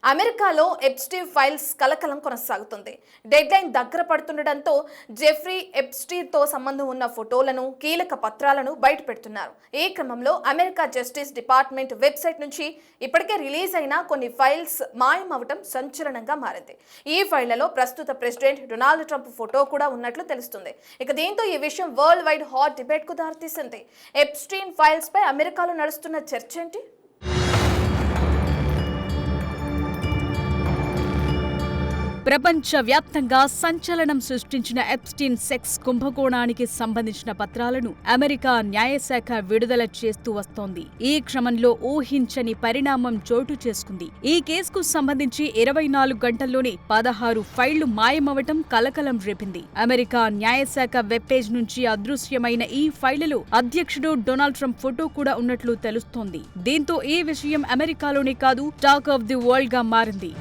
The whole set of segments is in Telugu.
అమెరికాలో ఎప్స్టీన్ ఫైల్స్ కలకలం కొనసాగుతుంది. డెడ్లైన్ దగ్గర పడుతుండటంతో జెఫ్రీ ఎప్స్టీన్తో సంబంధం ఉన్న ఫోటోలను, కీలక పత్రాలను బయటపెడుతున్నారు. ఈ క్రమంలో అమెరికా జస్టిస్ డిపార్ట్మెంట్ వెబ్సైట్ నుంచి ఇప్పటికే రిలీజ్ అయిన కొన్ని ఫైల్స్ మాయమవటం సంచలనంగా మారింది. ఈ ఫైళ్లలో ప్రస్తుత ప్రెసిడెంట్ డొనాల్డ్ ట్రంప్ ఫోటో కూడా ఉన్నట్లు తెలుస్తుంది. ఇక దీంతో ఈ విషయం వరల్డ్ వైడ్ హాట్ డిబేట్ కు దారితీసింది. ఎప్స్టీన్ ఫైల్స్ పై అమెరికాలో నడుస్తున్న చర్చ ఏంటి? ప్రపంచవ్యాప్తంగా సంచలనం సృష్టించిన ఎప్స్టీన్ సెక్స్ కుంభకోణానికి సంబంధించిన పత్రాలను అమెరికా న్యాయశాఖ విడుదల చేస్తూ వస్తోంది. ఈ క్రమంలో ఊహించని పరిణామం చోటు చేసుకుంది. ఈ కేసుకు సంబంధించి 24 గంటల్లోనే 16 ఫైళ్లు మాయమవటం కలకలం రేపింది. అమెరికా న్యాయశాఖ వెబ్ పేజ్ నుంచి అదృశ్యమైన ఈ ఫైళ్లలో అధ్యక్షుడు డొనాల్డ్ ట్రంప్ ఫోటో కూడా ఉన్నట్లు తెలుస్తోంది. దీంతో ఈ విషయం అమెరికాలోనే కాదు, టాక్ ఆఫ్ ది వరల్డ్ గా మారింది.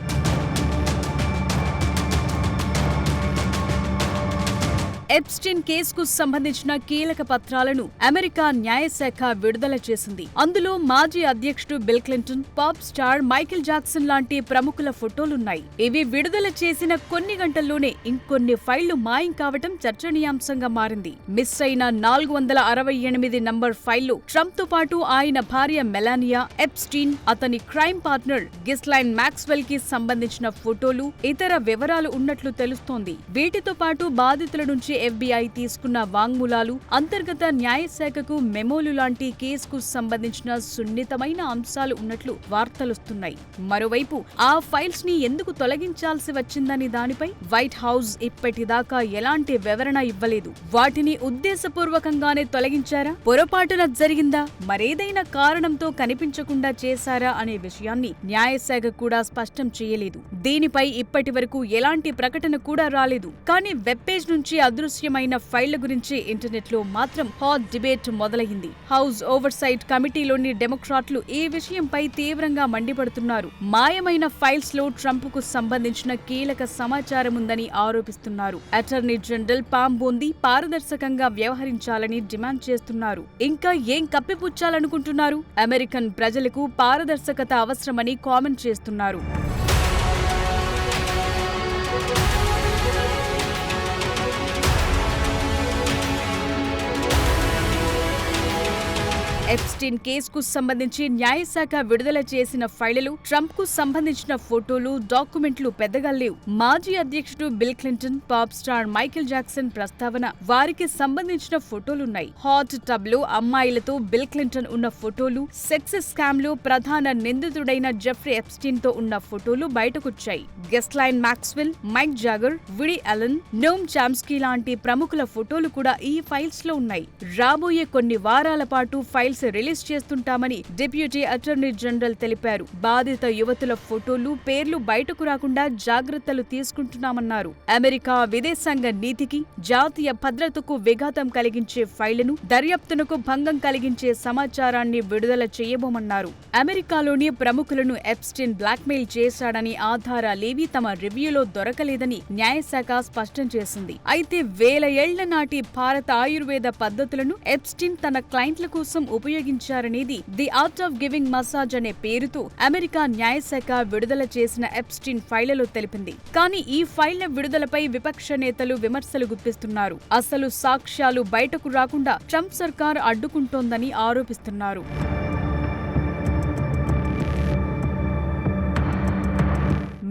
ఎప్స్టీన్ కేసుకు సంబంధించిన కీలక పత్రాలను అమెరికా న్యాయశాఖ విడుదల చేసింది. అందులో మాజీ అధ్యక్షుడు bill Clinton, pop star Michael Jackson లాంటి ప్రముఖుల ఫోటోలున్నాయి. ఇవి విడుదల చేసిన కొన్ని గంటల్లోనే ఇంకొన్ని ఫైళ్లు మాయం కావటం చర్చనీయాంశంగా మారింది. మిస్ అయిన 468 నంబర్ ఫైళ్లు ట్రంప్ తో పాటు ఆయన భార్య మెలానియా, ఎప్స్టీన్, అతని క్రైమ్ పార్ట్నర్ గిస్లైన్ మాక్స్వెల్ కి సంబంధించిన ఫోటోలు, ఇతర వివరాలు ఉన్నట్లు తెలుస్తోంది. వీటితో పాటు బాధితుల నుంచి FBI తీసుకున్న వాంగ్మూలాలు, అంతర్గత న్యాయశాఖకు మెమోలు లాంటి కేసుకు సంబంధించిన సున్నితమైన అంశాలు ఉన్నట్లు వార్తలొస్తున్నాయి. మరోవైపు ఆ ఫైల్స్ ని ఎందుకు తొలగించాల్సి వచ్చిందని దానిపై వైట్ హౌస్ ఇప్పటిదాకా ఎలాంటి వివరణ ఇవ్వలేదు. వాటిని ఉద్దేశపూర్వకంగానే తొలగించారా, పొరపాటున జరిగిందా, మరేదైనా కారణంతో కనిపించకుండా చేశారా అనే విషయాన్ని న్యాయశాఖ కూడా స్పష్టం చేయలేదు. దీనిపై ఇప్పటి వరకు ఎలాంటి ప్రకటన కూడా రాలేదు. కానీ వెబ్ పేజ్ నుంచి అదృశ్యమైన ఫైళ్ల గురించి ఇంటర్నెట్ లో మాత్రం హాట్ డిబేట్ మొదలైంది. హౌస్ ఓవర్సైట్ కమిటీలోని డెమోక్రాట్లు ఈ విషయంపై తీవ్రంగా మండిపడుతున్నారు. మాయమైన ఫైల్స్ లో ట్రంప్ కు సంబంధించిన కీలక సమాచారం ఉందని ఆరోపిస్తున్నారు. అటార్నీ జనరల్ పామ్ బోందీ పారదర్శకంగా వ్యవహరించాలని డిమాండ్ చేస్తున్నారు. ఇంకా ఏం కప్పిపుచ్చాలనుకుంటున్నారు? అమెరికన్ ప్రజలకు పారదర్శకత అవసరమని కామెంట్ చేస్తున్నారు. ఎప్స్టీన్ కేసుకు సంబంధించి న్యాయశాఖ విడుదల చేసిన ఫైళ్లు, ట్రంప్ కు సంబంధించిన ఫోటోలు, డాక్యుమెంట్లు పెద్దగా లేవు. మాజీ అధ్యక్షుడు bill Clinton, pop star Michael Jackson ప్రస్తావన, వారికి సంబంధించిన ఫోటోలున్నాయి. హాట్ టబ్ లో అమ్మాయిలతో బిల్ క్లింటన్ ఉన్న ఫోటోలు, సెక్స్ స్కామ్ లో ప్రధాన నిందితుడైన జెఫ్రీ ఎప్స్టీన్ తో ఉన్న ఫోటోలు బయటకొచ్చాయి. గిస్లైన్ Maxwell, mic jogger, విడీ Allen, నోమ్ Chomsky లాంటి ప్రముఖుల ఫోటోలు కూడా ఈ ఫైల్స్ లో ఉన్నాయి. రాబోయే కొన్ని వారాల పాటు ఫైల్స్ రిలీజ్ చేస్తుంటామని డిప్యూటీ అటార్నీ జనరల్ తెలిపారు. బాధిత యువతుల ఫోటోలు, పేర్లు బయటకు రాకుండా జాగ్రత్తలు తీసుకుంటున్నామన్నారు. అమెరికా విదేశాంగ నీతికి, జాతీయ భద్రతకు విఘాతం కలిగించే ఫైళ్లను, దర్యాప్తునకు భంగం కలిగించే సమాచారాన్ని విడుదల చేయబోమన్నారు. అమెరికాలోని ప్రముఖులను ఎప్స్టీన్ బ్లాక్మెయిల్ చేశాడని ఆధారాలేవీ తమ రివ్యూలో దొరకలేదని న్యాయశాఖ స్పష్టం చేసింది. అయితే వేల ఏళ్ల నాటి భారత ఆయుర్వేద పద్ధతులను ఎప్స్టీన్ తన క్లయింట్ల కోసం ఉపయోగించారనేది the art of giving massage అనే పేరుతో అమెరికా న్యాయశాఖ విడుదల చేసిన ఎప్స్టీన్ ఫైళ్లలో తెలిపింది. కానీ ఈ ఫైళ్ల విడుదలపై విపక్ష నేతలు విమర్శలు గుప్పిస్తున్నారు. అసలు సాక్ష్యాలు బయటకు రాకుండా ట్రంప్ సర్కార్ అడ్డుకుంటోందని ఆరోపిస్తున్నారు.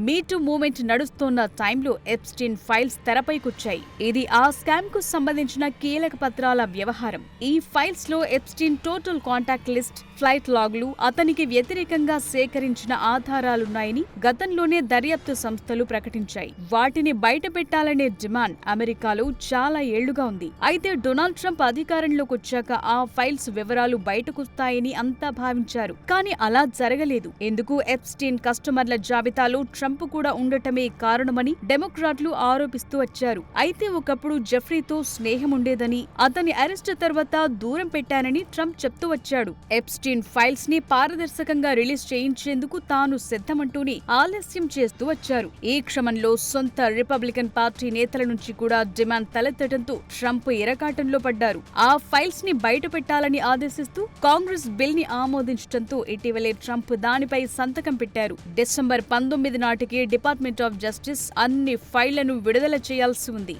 మీటూ మూమెంట్ నడుస్తోన్న టైంలో ఎప్స్టీన్ ఫైల్స్ తెరపైకొచ్చాయి. ఇది ఆ స్కామ్ కు సంబంధించిన కీలక పత్రాల వ్యవహారం. ఈ ఫైల్స్ లో Epstein total contact list, flight లాగ్లు, అతనికి వ్యతిరేకంగా సేకరించిన ఆధారాలున్నాయని గతంలోనే దర్యాప్తు సంస్థలు ప్రకటించాయి. వాటిని బయటపెట్టాలనే డిమాండ్ అమెరికాలో చాలా ఏళ్లుగా ఉంది. అయితే డొనాల్డ్ ట్రంప్ అధికారంలోకి వచ్చాక ఆ ఫైల్స్ వివరాలు బయటకొస్తాయని అంతా భావించారు. కానీ అలా జరగలేదు. ఎందుకు? ఎప్స్టీన్ కస్టమర్ల జాబితాలో ట్రంప్ ట్రంప్ కూడా ఉండటమే కారణమని డెమోక్రాట్లు ఆరోపిస్తూ వచ్చారు. అయితే ఒకప్పుడు జెఫ్రీతో స్నేహం ఉండేదని, అతని అరెస్ట్ తర్వాత దూరం పెట్టానని ట్రంప్ చెప్తూ వచ్చాడు. ఎప్స్టీన్ ఫైల్స్ ని పారదర్శకంగా రిలీజ్ చేయించేందుకు తాను సిద్ధమంటూనే ఆలస్యం చేస్తూ వచ్చారు. ఈ క్రమంలో సొంత రిపబ్లికన్ పార్టీ నేతల నుంచి కూడా డిమాండ్ తలెత్తడంతో ట్రంప్ ఇరకాటంలో పడ్డారు. ఆ ఫైల్స్ ని బయట పెట్టాలని ఆదేశిస్తూ కాంగ్రెస్ బిల్ ని ఆమోదించడంతో ఇటీవలే ట్రంప్ దానిపై సంతకం పెట్టారు. డిసెంబర్ 19 నాటికి డిపార్ట్మెంట్ ఆఫ్ జస్టిస్ అన్ని ఫైళ్లను విడుదల చేయాల్సి ఉంది.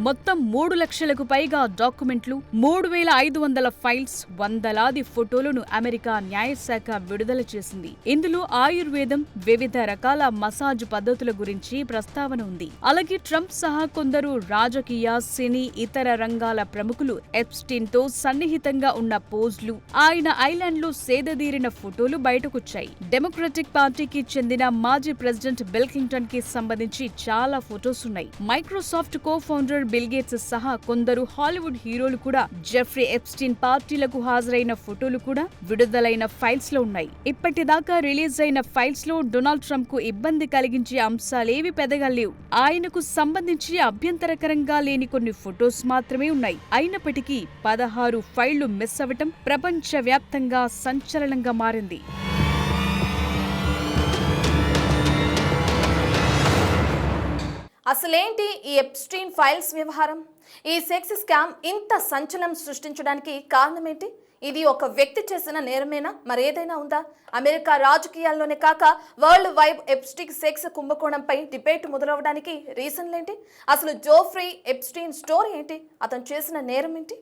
మొత్తం 3 లక్షలకు పైగా డాక్యుమెంట్లు, 3500 ఫైల్స్, వందలాది ఫోటోలను అమెరికా న్యాయశాఖ విడుదల చేసింది. ఇందులో ఆయుర్వేదం, వివిధ రకాల మసాజ్ పద్ధతుల గురించి ప్రస్తావన ఉంది. అలాగే ట్రంప్ సహా కొందరు రాజకీయ, సినీ, ఇతర రంగాల ప్రముఖులు ఎప్స్టీన్ తో సన్నిహితంగా ఉన్న పోజ్లు, ఆయన ఐలాండ్ లో సేదదీరిన ఫోటోలు బయటకొచ్చాయి. డెమోక్రటిక్ పార్టీకి చెందిన మాజీ ప్రెసిడెంట్ బిల్ క్లింటన్ కి సంబంధించి చాలా ఫోటోస్ ఉన్నాయి. Microsoft co founder bill gates సహా కొందరు హాలీవుడ్ హీరోలు కూడా జెఫ్రీ ఎప్స్టీన్ పార్టీలకు హాజరైన ఫోటోలు కూడా విడుదలైన ఫైల్స్ లో ఉన్నాయి. ఇప్పటిదాకా రిలీజ్ అయిన ఫైల్స్ లో డొనాల్డ్ ట్రంప్ కు ఇబ్బంది కలిగించే అంశాలేవి పెద్దగా లేవు. ఆయనకు సంబంధించి అభ్యంతరకరంగా లేని కొన్ని ఫోటోస్ మాత్రమే ఉన్నాయి. అయినప్పటికీ 16 ఫైళ్లు మిస్ అవ్వటం ప్రపంచవ్యాప్తంగా సంచలనంగా మారింది. అసలేంటి ఈ ఎప్స్టీన్ ఫైల్స్ వ్యవహారం? ఈ సెక్స్ స్కామ్ ఇంత సంచలనం సృష్టించడానికి కారణమేంటి? ఇది ఒక వ్యక్తి చేసిన నేరమేనా, మరేదైనా ఉందా? అమెరికా రాజకీయాల్లోనే కాక వరల్డ్ వైడ్ ఎప్స్టీన్ సెక్స్ కుంభకోణంపై డిబేట్ మొదలవడానికి రీజన్లేంటి? అసలు జెఫ్రీ ఎప్స్టీన్ స్టోరీ ఏంటి? అతను చేసిన నేరం ఏంటి?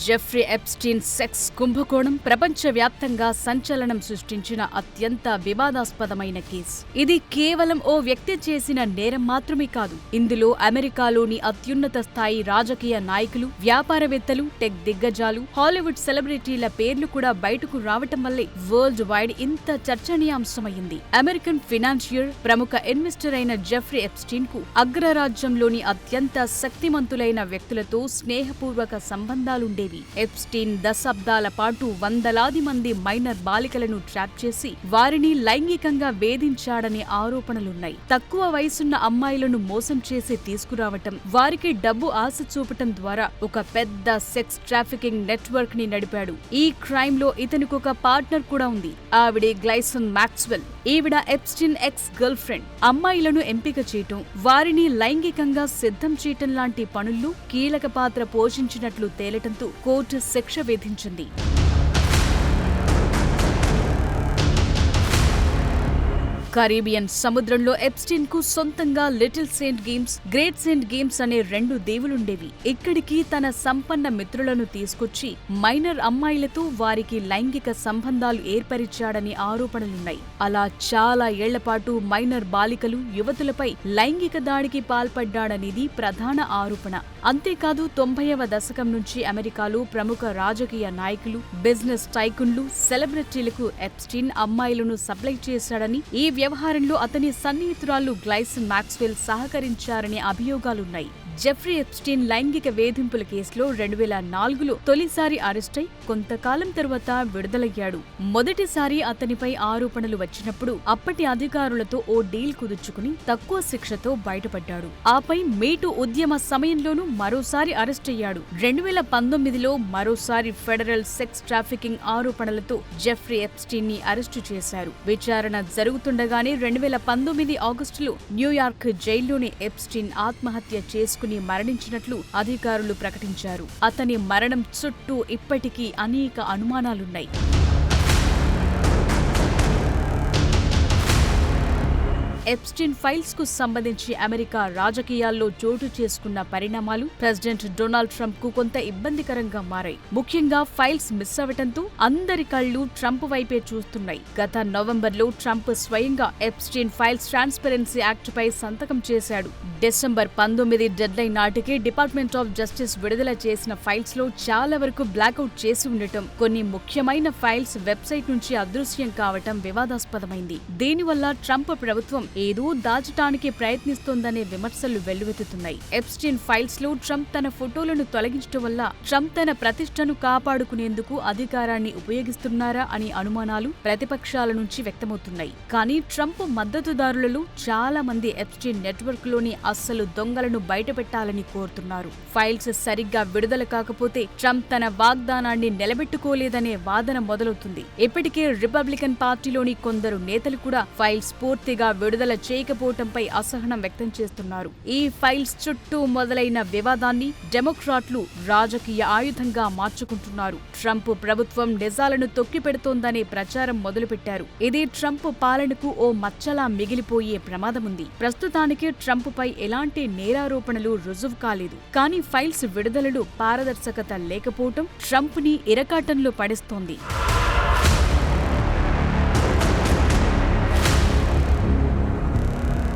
జెఫ్రీ ఎప్స్టీన్ సెక్స్ కుంభకోణం ప్రపంచవ్యాప్తంగా సంచలనం సృష్టించిన అత్యంత వివాదాస్పదమైన కేసు. ఇది కేవలం ఓ వ్యక్తి చేసిన నేరం మాత్రమే కాదు. ఇందులో అమెరికాలోని అత్యున్నత స్థాయి రాజకీయ నాయకులు, వ్యాపారవేత్తలు, టెక్ దిగ్గజాలు, హాలీవుడ్ సెలబ్రిటీల పేర్లు కూడా బయటకు రావటం వల్లే వరల్డ్ వైడ్ ఇంత చర్చనీయాంశమైంది. అమెరికన్ ఫినాన్షియర్, ప్రముఖ ఇన్వెస్టర్ అయిన జెఫ్రీ ఎప్స్టీన్ కు అగ్రరాజ్యంలోని అత్యంత శక్తిమంతులైన వ్యక్తులతో స్నేహపూర్వక సంబంధాలుండేవి. ఎప్స్టీన్ దశాబ్దాల పాటు వందలాది మంది మైనర్ బాలికలను ట్రాప్ చేసి వారిని లైంగికంగా వేధించాడనే ఆరోపణలున్నాయి. తక్కువ వయసున్న అమ్మాయిలను మోసం చేసి తీసుకురావటం, వారికి డబ్బు ఆశ చూపటం ద్వారా ఒక పెద్ద సెక్స్ ట్రాఫికింగ్ నెట్వర్క్ ని నడిపాడు. ఈ క్రైమ్ లో ఇతనికొక పార్ట్నర్ కూడా ఉంది. ఆవిడే గ్లైసన్ మాక్స్వెల్. ఈవిడ ఎప్స్టీన్ ఎక్స్ గర్ల్ ఫ్రెండ్. అమ్మాయిలను ఎంపిక చేయటం, వారిని లైంగికంగా సిద్ధం చేయటం లాంటి పనుల్లో కీలక పాత్ర పోషించినట్లు తేలటంతో కోర్టు శిక్ష విధించింది. కరీబియన్ సముద్రంలో ఎప్స్టీన్ కు సొంతంగా little Saint games, great Saint games అనే 2 దేవులుండేవి. ఇక్కడికి తన సంపన్న మిత్రులను తీసుకొచ్చి మైనర్ అమ్మాయిలతో వారికి లైంగిక సంబంధాలు ఏర్పరిచాడని ఆరోపణలున్నాయి. అలా చాలా ఏళ్లపాటు మైనర్ బాలికలు, యువతులపై లైంగిక దాడికి పాల్పడ్డాడనేది ప్రధాన ఆరోపణ. అంతేకాదు 90వ దశకం నుంచి అమెరికాలో ప్రముఖ రాజకీయ నాయకులు, బిజినెస్ టైకున్లు, సెలబ్రిటీలకు ఎప్స్టీన్ అమ్మాయిలను సప్లై చేశాడని, ఈ వ్యవహారంలో అతని సన్నిహితురాలు గ్లైసన్ మాక్స్వెల్ సహకరించారనే అభియోగాలున్నాయి. జెఫ్రీ ఎప్స్టీన్ లైంగిక వేధింపుల కేసులో 2004లో తొలిసారి అరెస్టై కొంతకాలం తరువాత విడుదలయ్యాడు. మొదటిసారి అతనిపై ఆరోపణలు వచ్చినప్పుడు అప్పటి అధికారులతో ఓ డీల్ కుదుర్చుకుని తక్కువ శిక్షతో బయటపడ్డాడు. ఆపై మీటూ ఉద్యమ సమయంలోనూ మరోసారి అరెస్ట్ అయ్యాడు. 2019లో మరోసారి ఫెడరల్ సెక్స్ ట్రాఫికింగ్ ఆరోపణలతో జెఫ్రీ ఎప్స్టీన్ ని అరెస్టు చేశారు. విచారణ జరుగుతుండగానే 2019 ఆగస్టులో న్యూయార్క్ జైల్లోనే ఎప్స్టీన్ ఆత్మహత్య చేసుకుని మరణించినట్లు అధికారులు ప్రకటించారు. అతని మరణం చుట్టూ ఇప్పటికీ అనేక అనుమానాలున్నాయి. ఎప్స్టీన్ ఫైల్స్ కు సంబంధించి అమెరికా రాజకీయాల్లో చోటు చేసుకున్న పరిణామాలు ప్రెసిడెంట్ డొనాల్డ్ ట్రంప్ కు కొంత ఇబ్బందికరంగా మారాయి. ముఖ్యంగా ఫైల్స్ మిస్ అవటంతో అందరి కళ్లు ట్రంప్ వైపే చూస్తున్నాయి. గత నవంబర్లో ట్రంప్ స్వయంగా ఎప్స్టీన్ ఫైల్స్ ట్రాన్స్పరెన్సీ యాక్ట్ పై సంతకం చేశాడు. డిసెంబర్ 19 డెడ్లైన్ నాటికి డిపార్ట్మెంట్ ఆఫ్ జస్టిస్ విడుదల చేసిన ఫైల్స్ లో చాలా వరకు బ్లాక్అవుట్ చేసి ఉండటం, కొన్ని ముఖ్యమైన ఫైల్స్ వెబ్సైట్ నుంచి అదృశ్యం కావటం వివాదాస్పదమైంది. దీనివల్ల ట్రంప్ ప్రభుత్వం ఏదో దాచటానికి ప్రయత్నిస్తోందనే విమర్శలు వెల్లువెత్తుతున్నాయి. ఎప్స్టీన్ ఫైల్స్ లో ట్రంప్ తన ఫోటోలను తొలగించడం వల్ల ట్రంప్ తన ప్రతిష్టను కాపాడుకునేందుకు అధికారాన్ని ఉపయోగిస్తున్నారా అని అనుమానాలు ప్రతిపక్షాల నుంచి వ్యక్తమవుతున్నాయి. కానీ ట్రంప్ మద్దతుదారులలో చాలా మంది ఎప్స్టీన్ నెట్వర్క్ లోని అస్సలు దొంగలను బయటపెట్టాలని కోరుతున్నారు. ఫైల్స్ సరిగ్గా విడుదల కాకపోతే ట్రంప్ తన వాగ్దానాన్ని నిలబెట్టుకోలేదనే వాదన మొదలవుతుంది. ఇప్పటికే రిపబ్లికన్ పార్టీలోని కొందరు నేతలు కూడా ఫైల్స్ పూర్తిగా విడుదల చేయకపోవటంపై అసహనం వ్యక్తం చేస్తున్నారు. ఈ ఫైల్స్ చుట్టూ మొదలైన వివాదాన్ని డెమోక్రాట్లు రాజకీయ ఆయుధంగా మార్చుకుంటున్నారు. ట్రంప్ ప్రభుత్వం నిజాలను తొక్కిపెడుతోందనే ప్రచారం మొదలుపెట్టారు. ఇది ట్రంప్ పాలనకు ఓ మచ్చలా మిగిలిపోయే ప్రమాదముంది. ప్రస్తుతానికి ట్రంప్ పై ఎలాంటి నేరారోపణలు రుజువు కాలేదు. కానీ ఫైల్స్ విడుదలలో పారదర్శకత లేకపోవటం ట్రంప్ ని ఇరకాటంలో పడేస్తోంది.